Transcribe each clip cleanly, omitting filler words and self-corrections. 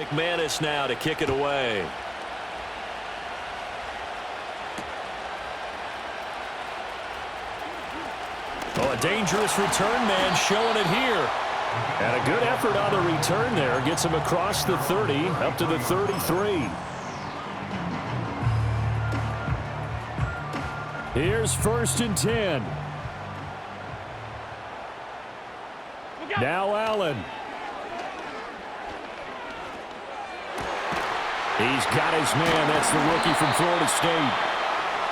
McManus now to kick it away. Oh, a dangerous return man showing it here. And a good effort on the return there. Gets him across the 30, up to the 33. Here's 1st and 10. Now Allen. He's got his man. That's the rookie from Florida State.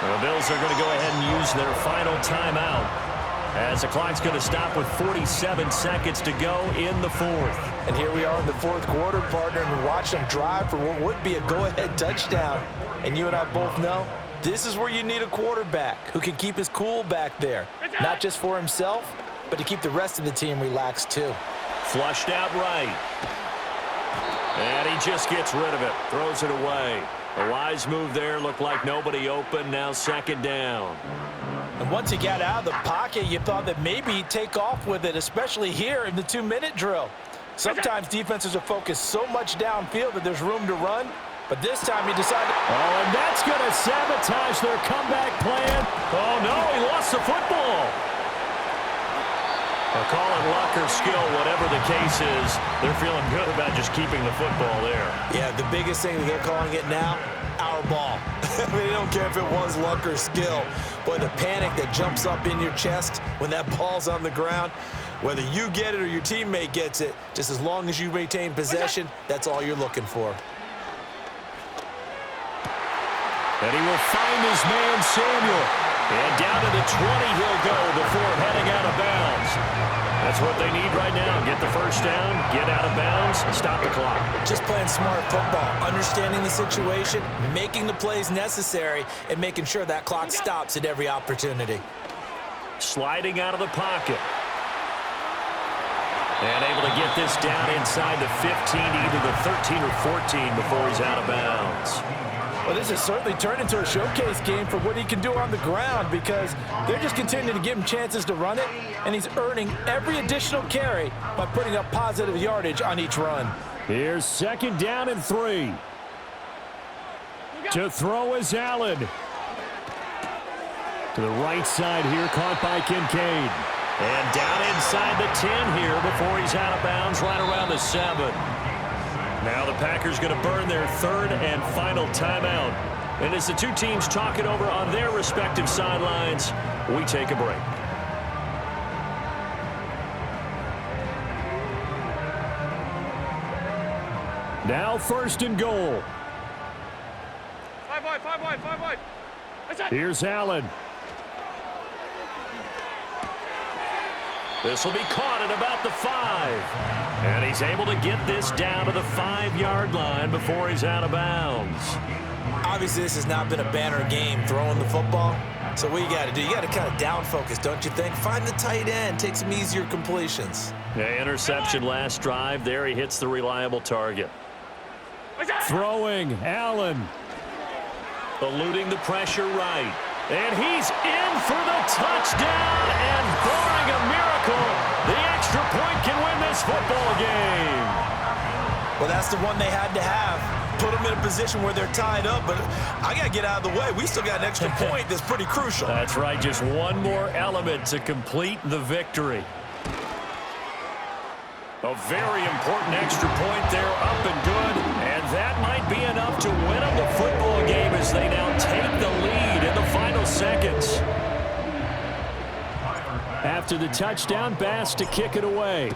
The Bills are going to go ahead and use their final timeout, as the clock's going to stop with 47 seconds to go in the 4th. And here we are in the 4th quarter, partner, and watch them drive for what would be a go-ahead touchdown. And you and I both know this is where you need a quarterback who can keep his cool back there, not just for himself, but to keep the rest of the team relaxed too. Flushed out right. And he just gets rid of it, throws it away. A wise move there, looked like nobody open, now 2nd down. And once he got out of the pocket, you thought that maybe he'd take off with it, especially here in the 2-minute drill. Sometimes defenses are focused so much downfield that there's room to run, but this time he decided. Oh, and that's going to sabotage their comeback plan. Oh, no, he lost the football. They'll call it luck or skill, whatever the case is. They're feeling good about just keeping the football there. Yeah, the biggest thing that they're calling it now, our ball. I mean, they don't care if it was luck or skill. But the panic that jumps up in your chest when that ball's on the ground, whether you get it or your teammate gets it, just as long as you retain possession, that's all you're looking for. And he will find his man, Samuel. And down to the 20 he'll go before heading out of bounds. That's what they need right now. Get the 1st down, get out of bounds, and stop the clock. Just playing smart football, understanding the situation, making the plays necessary, and making sure that clock stops at every opportunity. Sliding out of the pocket. And able to get this down inside the 15, either the 13 or 14 before he's out of bounds. Well, this has certainly turned into a showcase game for what he can do on the ground, because they're just continuing to give him chances to run it, and he's earning every additional carry by putting up positive yardage on each run. Here's 2nd down and 3. To throw is Allen. To the right side here, caught by Kincaid. And down inside the 10 here before he's out of bounds, right around the 7. Now the Packers going to burn their 3rd and final timeout. And as the two teams talk it over on their respective sidelines, we take a break. Now 1st and goal. 5 wide. Here's Allen. This will be caught at about the 5. And he's able to get this down to the 5-yard line before he's out of bounds. Obviously, this has not been a banner game throwing the football. So what you got to do, you got to kind of down focus, don't you think? Find the tight end, take some easier completions. The interception last drive. There he hits the reliable target. Throwing, Allen. Eluding the pressure right. And he's in for the touchdown, and barring a miracle, the extra point can win this football game. Well, that's the one they had to have. Put them in a position where they're tied up, but I got to get out of the way. We still got an extra point that's pretty crucial. That's right, just one more element to complete the victory. A very important extra point there, up and good, and that might be enough to win them the football game as they now take the lead in the final seconds. After the touchdown, Bass to kick it away.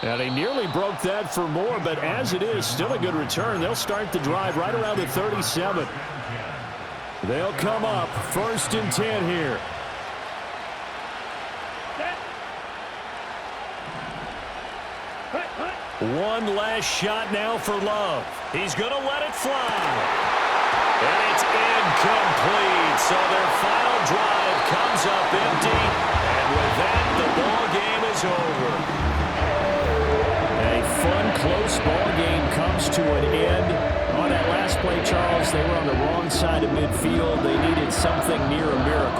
And he nearly broke that for more, but as it is, still a good return. They'll start the drive right around the 37. They'll come up 1st and 10 here. One last shot now for Love. He's going to let it fly. And it's incomplete. So their final drive comes up empty. And with that, the ball game is over. A fun, close ball game comes to an end. On that last play, Charles, they were on the wrong side of midfield. They needed something near a miracle.